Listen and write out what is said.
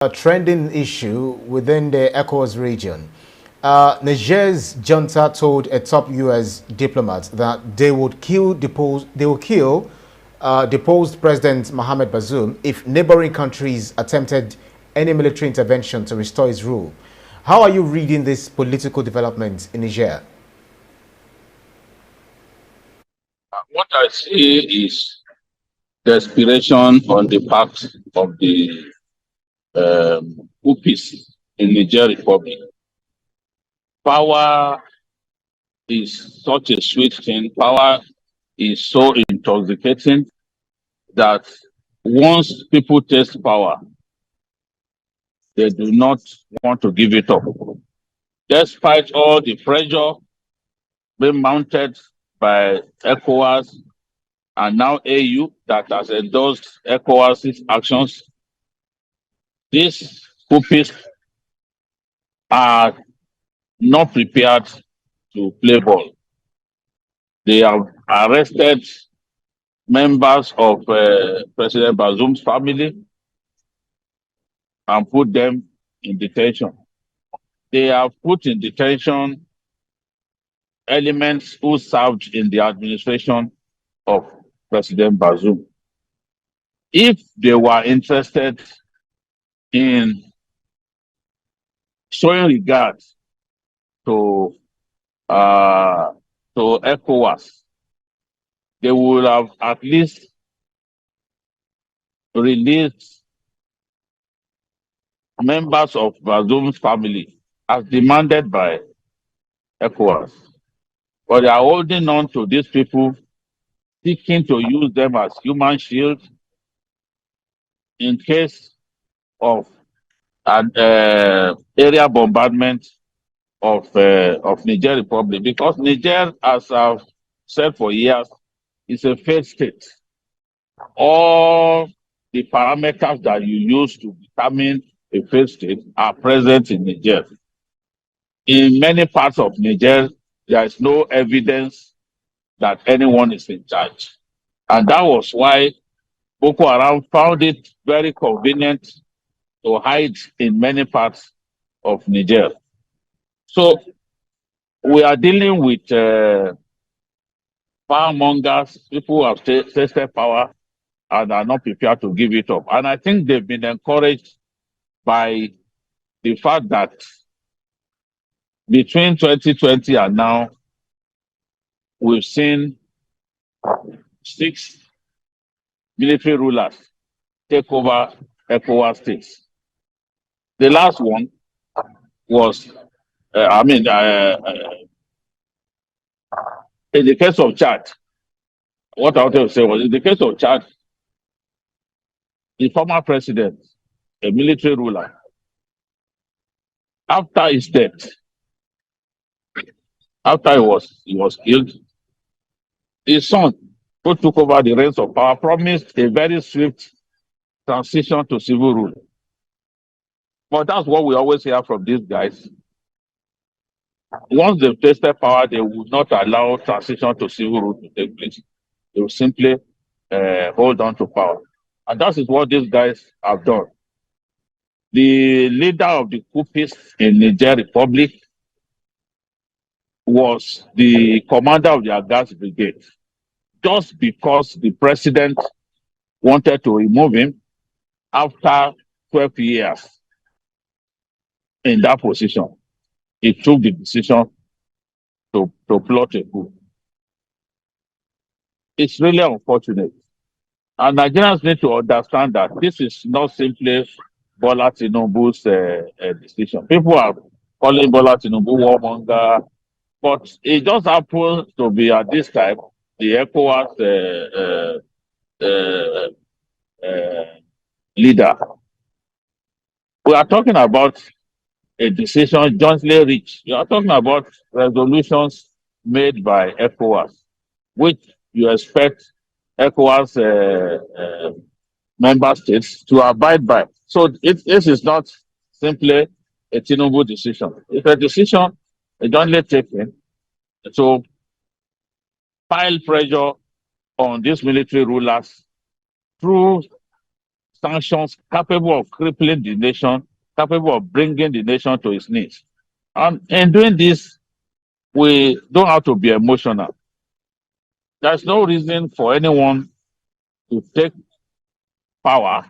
A trending issue within the ECOWAS region. Niger's junta told a top U.S. diplomat that they would kill deposed President Mohamed Bazoum if neighboring countries attempted any military intervention to restore his rule. How are you reading this political development in Niger? What I see is desperation on the part of the Upis in Niger Republic. Power is such a sweet thing. Power is so intoxicating that once people taste power, they do not want to give it up. Despite all the pressure being mounted by ECOWAS and now AU that has endorsed ECOWAS's actions, these Upis are not prepared to play ball. They have arrested members of President Bazoum's family and put them in detention. They have put in detention elements who served in the administration of President Bazoum. If they were interested in showing regard to ECOWAS, they would have at least released members of Bazoum's family as demanded by ECOWAS. But they are holding on to these people, seeking to use them as human shields in case of an area bombardment of Niger Republic. Because Niger, as I've said for years, is a failed state. All the parameters that you use to determine a failed state are present in Niger. In many parts of Niger, there is no evidence that anyone is in charge. And that was why Boko Haram found it very convenient to hide in many parts of Niger. So we are dealing with powermongers, people who have tasted power and are not prepared to give it up. And I think they've been encouraged by the fact that between 2020 and now, we've seen 6 military rulers take over ECOWAS states. The last one was, in the case of Chad, what I wanted to say was, in the case of Chad, the former president, a military ruler, after his death, after he was killed, his son, who took over the reins of power, promised a very swift transition to civil rule. But that's what we always hear from these guys. Once they've tasted power, they will not allow transition to civil rule to take place. They will simply hold on to power. And that is what these guys have done. The leader of the coupists in Niger Republic was the commander of the gas brigade. Just because the president wanted to remove him after 12 years in that position, he took the decision to plot a coup. It's really unfortunate. And Nigerians need to understand that this is not simply Bola Tinubu's decision. People are calling Bola Tinubu warmonger, but it just happens to be at this time the ECOWAS leader. We are talking about a decision jointly reached. We are talking about resolutions made by ECOWAS, which you expect ECOWAS member states to abide by. So this is not simply a Tinubu decision. It's a decision jointly taken to pile pressure on these military rulers through sanctions capable of crippling the nation, capable of bringing the nation to its knees. And in doing this, we don't have to be emotional. There's no reason for anyone to take power